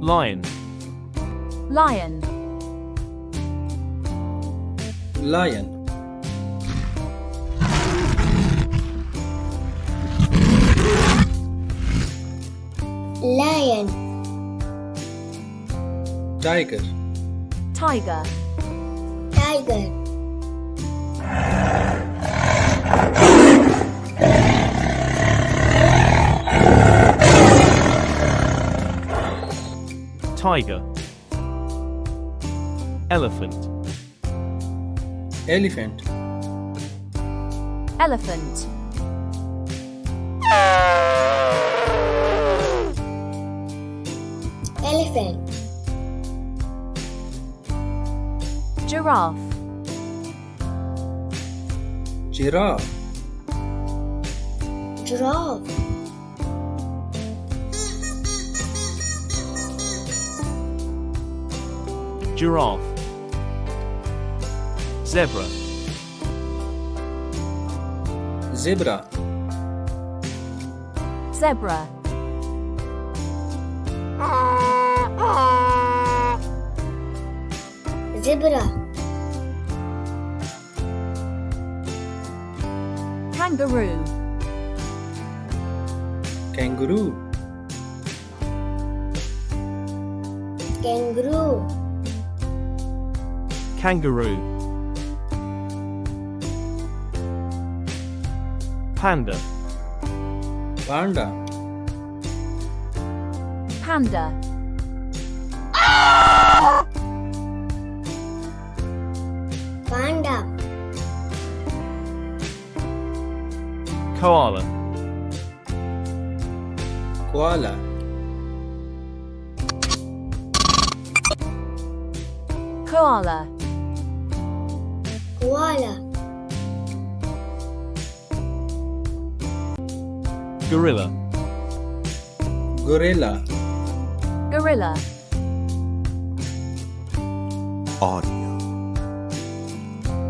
Lion. Lion. Lion. Lion. Tiger. Tiger. Tiger. Tiger. Elephant. Elephant. Elephant. Elephant. Giraffe. Giraffe. Giraffe. Giraffe. Zebra. Zebra. Zebra. Zebra. Kangaroo. Kangaroo. Kangaroo. Kangaroo. Panda. Panda. Panda. Panda. Koala. Koala. Koala. Koala. Gorilla. Gorilla. Gorilla. Audio.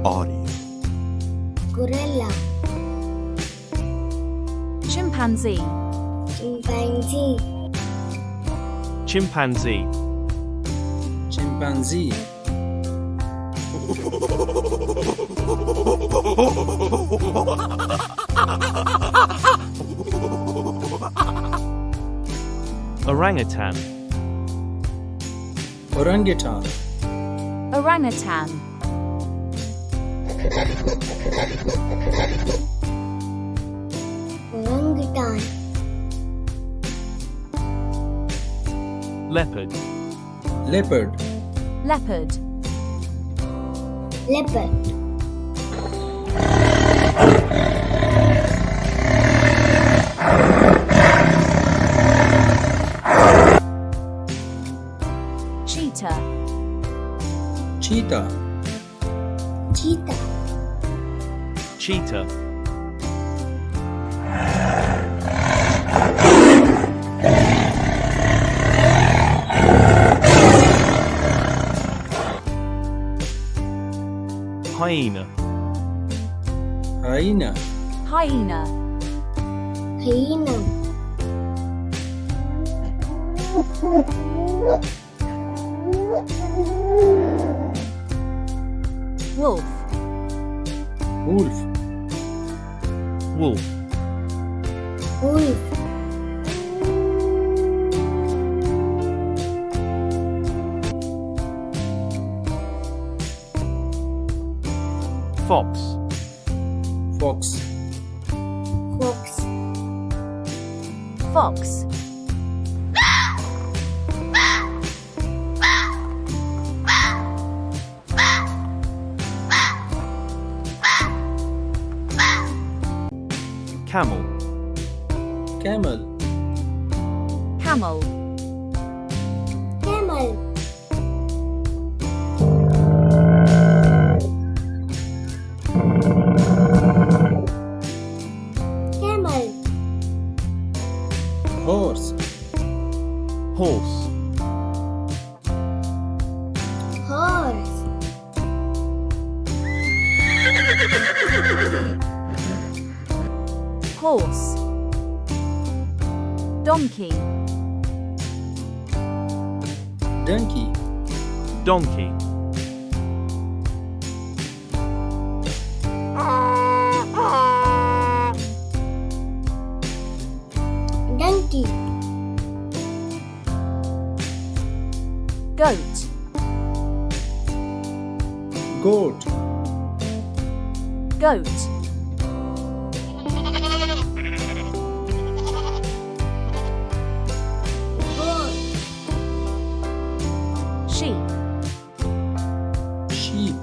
Audio. Gorilla. Chimpanzee. Chimpanzee. Chimpanzee. Chimpanzee. Orangutan. Orangutan. Orangutan. Orangutan. Leopard. Leopard. Leopard. Leopard. Cheetah. Cheetah. Cheetah. Cheetah. Hyena. Hyena. Hyena. Hyena. Wolf. Wolf. Wolf. Wolf. Fox. Fox. Fox. Fox. Camel. Camel. Camel. Camel. Camel. Horse. Horse. Horse. Horse. Donkey. Donkey. Donkey. Donkey. Goat. Goat. Goat. Goat. Sheep. Sheep.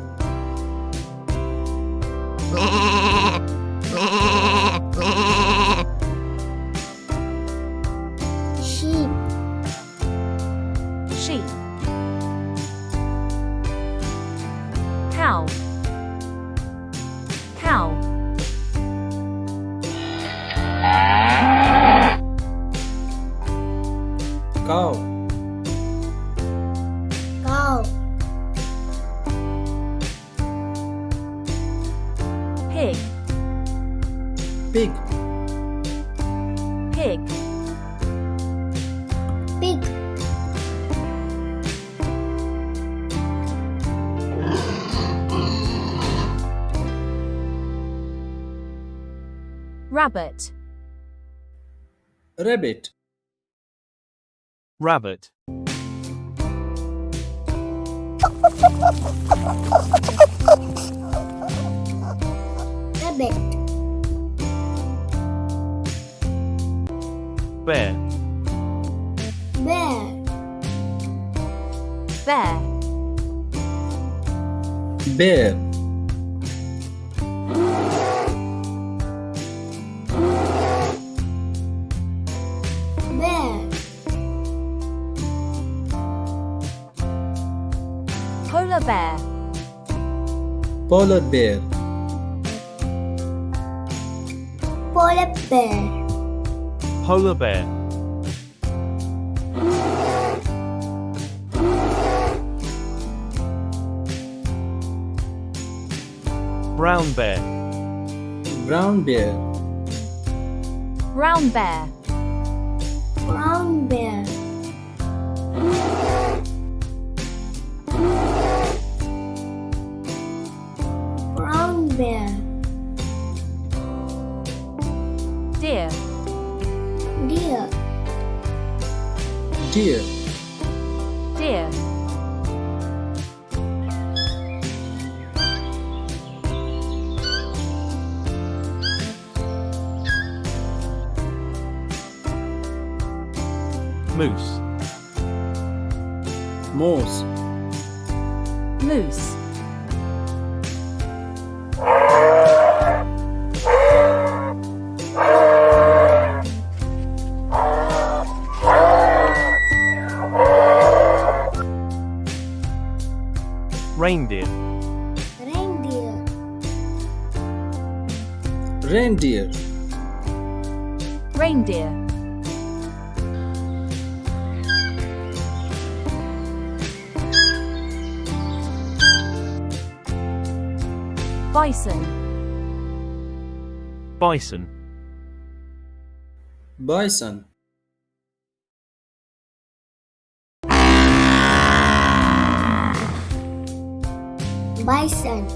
Sheep. Sheep. Cow. Cow. Cow. Cow. Pig. Pig. Pig. Pig. Rabbit. Rabbit. Rabbit. Rabbit. Bear. Bear. Bear. Bear. Bear. Polar bear. Polar bear. Polar bear. Polar bear. Brown bear. Brown bear. Brown bear. Brown bear. Brown bear. Deer. Deer. Deer. Deer. Moose. Moose. Moose. Reindeer. Reindeer. Reindeer. Reindeer. Bison. Bison. Bison. Bison.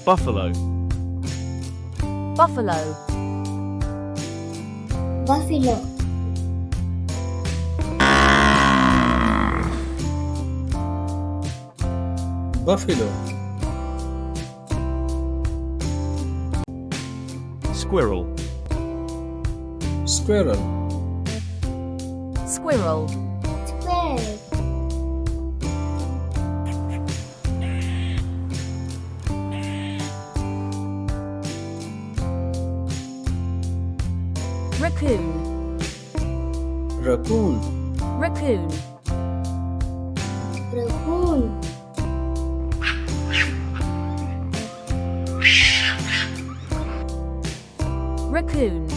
Buffalo. Buffalo. Buffalo. Buffalo. Squirrel. Squirrel. Squirrel. Squirrel. Raccoon. Raccoon. Raccoon. Raccoon. Raccoon.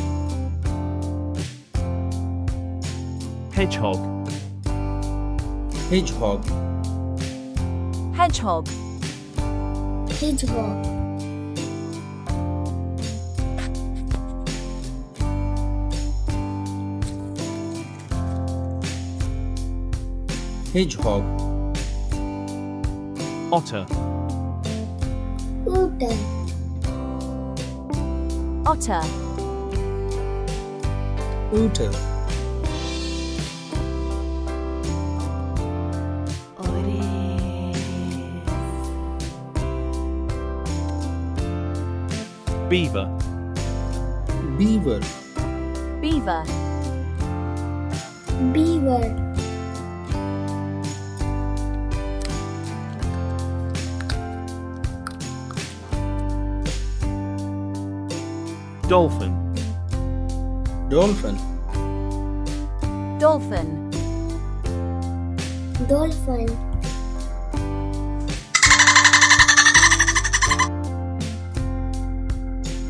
Hedgehog. Hedgehog. Hedgehog. Hedgehog. hedgehog, Otter. Otter. Otter. otter, Beaver. beaver, Beaver. Beaver. Dolphin. dolphin, Dolphin. Dolphin.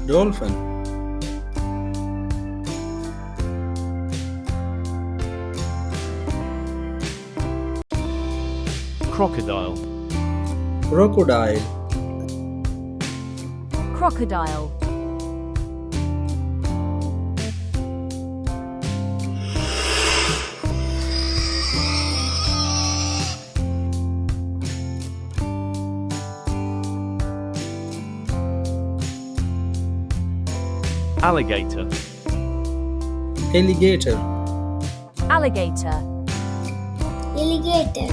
dolphin, Crocodile. crocodile, Crocodile. Alligator. alligator, Alligator. Alligator.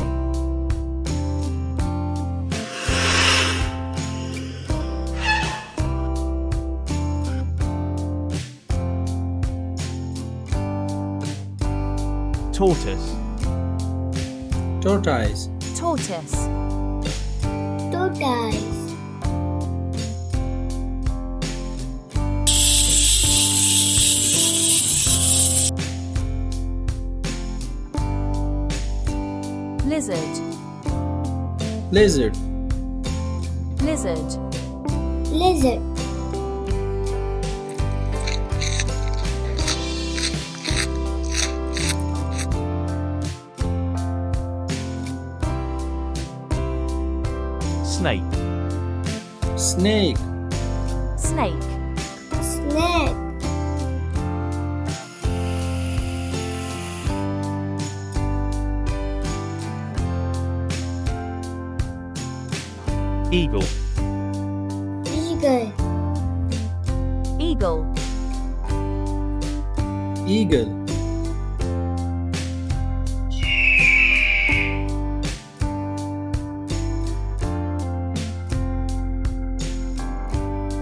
Tortoise. tortoise, Tortoise. Tortoise. Lizard. lizard, Lizard. Lizard. Snake. snake, Snake. Snake. Eagle. Eagle. Eagle. eagle,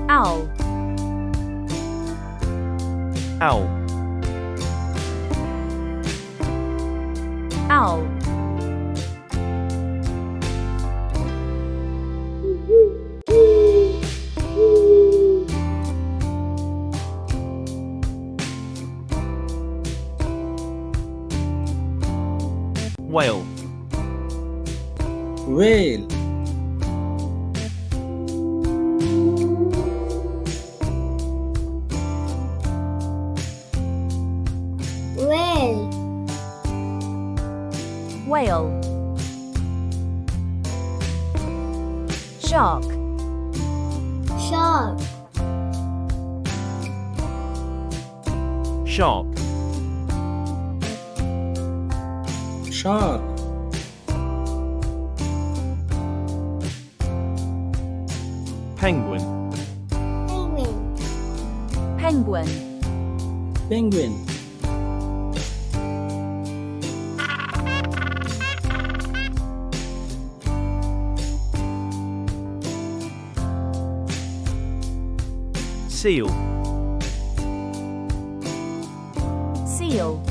Owl. Owl. Owl. Whale. whale, Whale. Whale. Shark. Shark. Shark. shark, Penguin. Penguin. Penguin. penguin, Seal. Seal.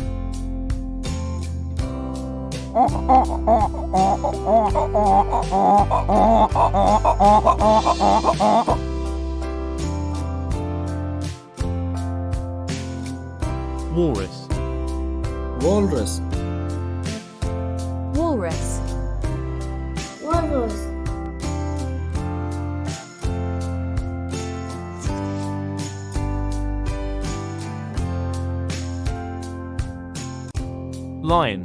Walrus. walrus, Walrus. Walrus. Lion.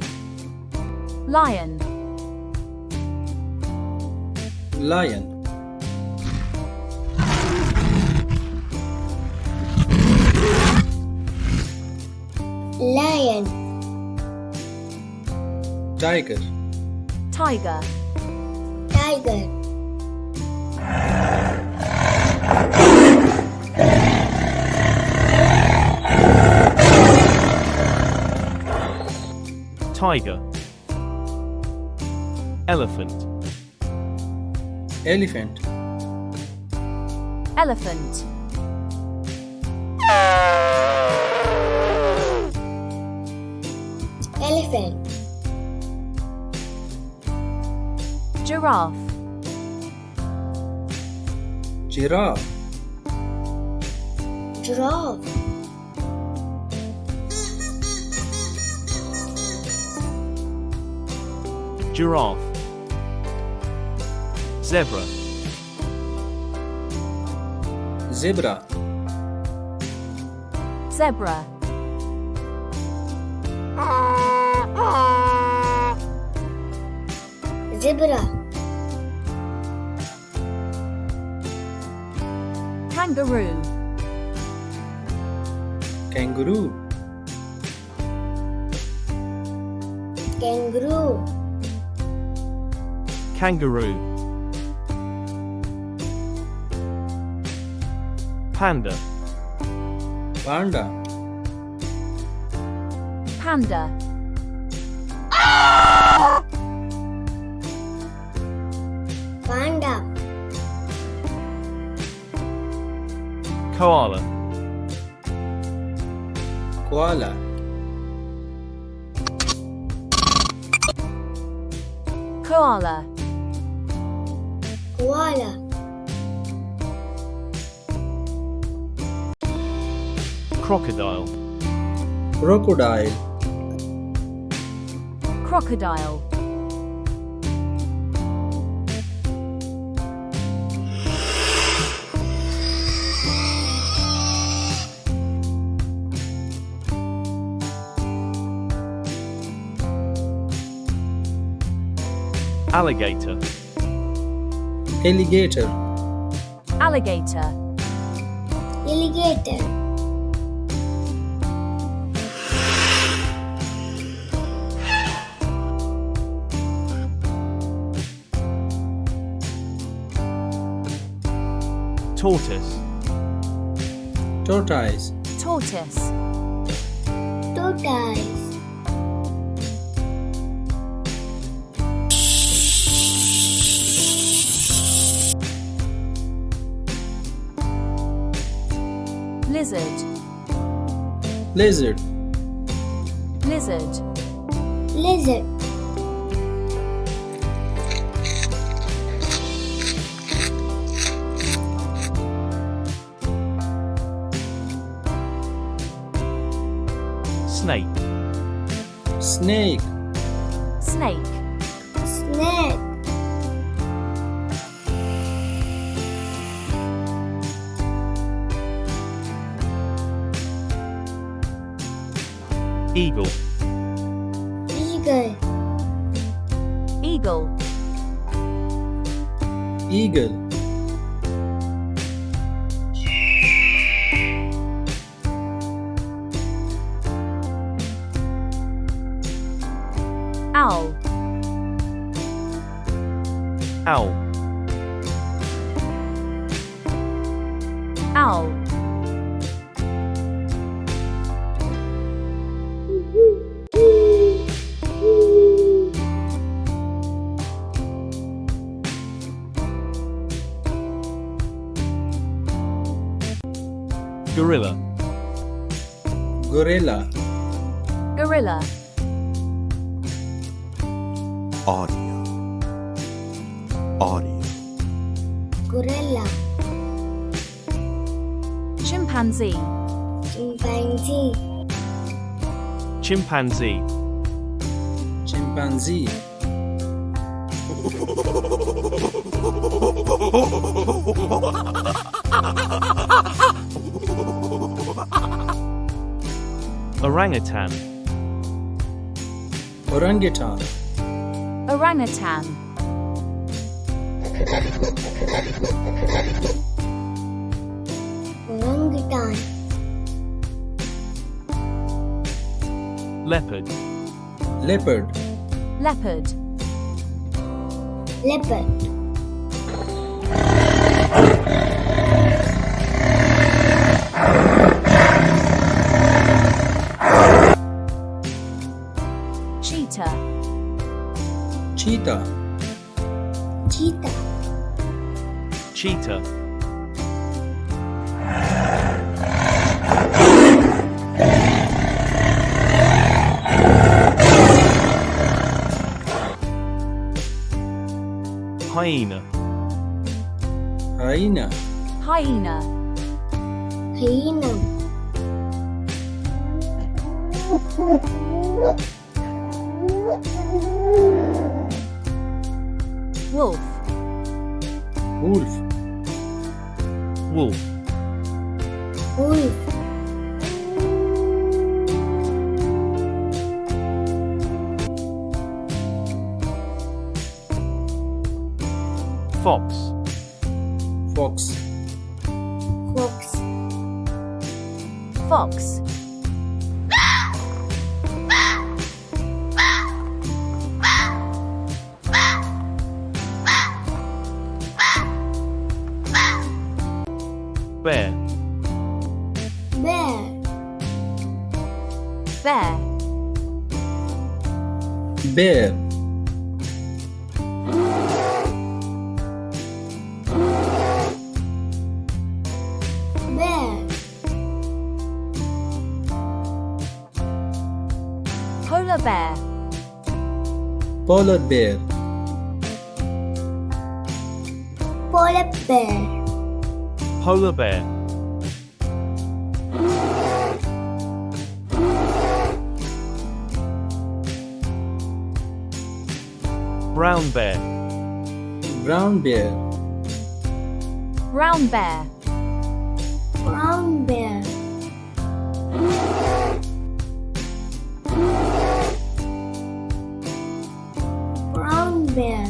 Lion. lion, Lion. tiger, Tiger. Tiger. Tiger. Elephant. Elephant. Elephant. Elephant. Giraffe. Giraffe. Giraffe. Giraffe. Zebra. Zebra. Zebra. Zebra. Kangaroo. Kangaroo. Kangaroo. Kangaroo. Panda. Panda. Panda. Panda. Koala. Koala. Koala. Koala. Crocodile. Crocodile. Crocodile. Alligator. Alligator. Alligator. Alligator. Tortoise. Tortoise. Tortoise. Tortoise. Lizard. Lizard. Lizard. Lizard. Snake. Snake. Snake. Snake. Eagle. Eagle. Eagle. Eagle. Owl. Owl. Owl. Gorilla. Gorilla. Gorilla. audio, audio, Gorilla. Chimpanzee. Chimpanzee. Chimpanzee. Chimpanzee. Orangutan. Orangutan. Orangutan. Orangutan. Leopard. Leopard. Leopard. Leopard. Cheetah. Cheetah. Cheetah. Cheetah. Hyena. Hyena. Hyena. Hyena. Wolf. Wolf. Wolf. Wolf. Fox. Fox. Fox. Fox. Bear. Bear. Bear. Bear. Bear. Polar bear. Polar bear. Polar bear. Polar bear. Brown bear. Brown bear. Brown bear. Brown bear. Brown bear.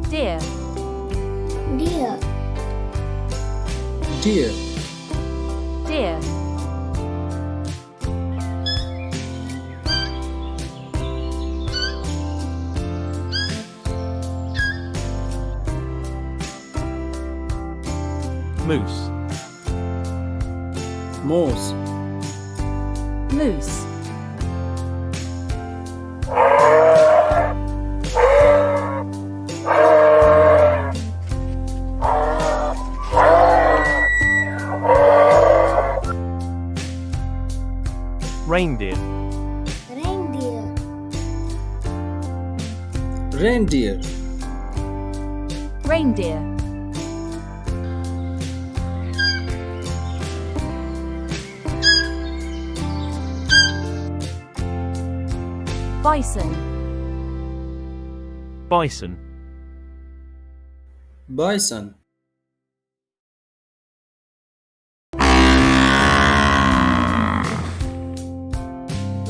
Deer. Deer. Deer. Deer. Moose. Moose. Moose. Reindeer. Reindeer. Reindeer. Reindeer. Bison. Bison. Bison.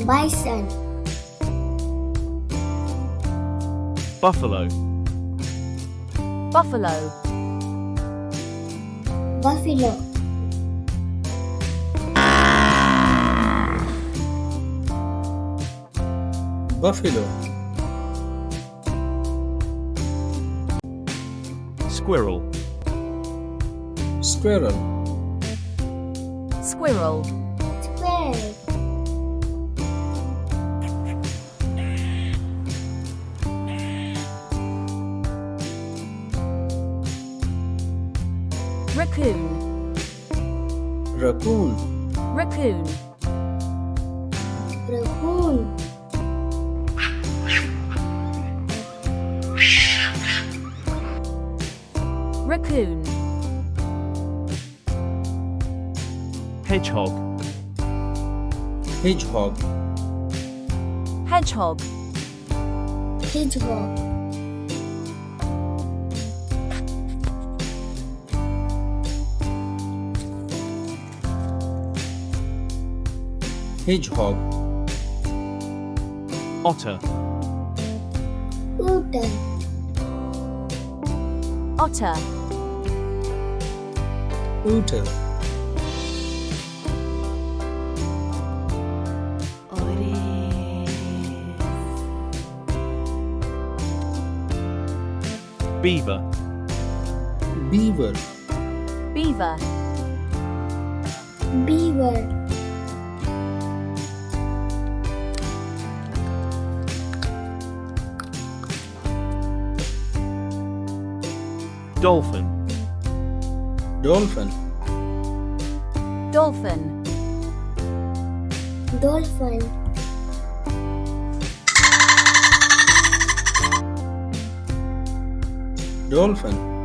Bison. Buffalo. Buffalo. Buffalo. Buffalo. Squirrel. Squirrel. Squirrel. Squirrel. Raccoon. Raccoon. Raccoon. Raccoon. Raccoon. Hedgehog. Hedgehog. Hedgehog. Hedgehog. Hedgehog. Otter. Otter. Otter. Otter. beaver, beaver, beaver, beaver, dolphin, dolphin, dolphin, dolphin, dolphin,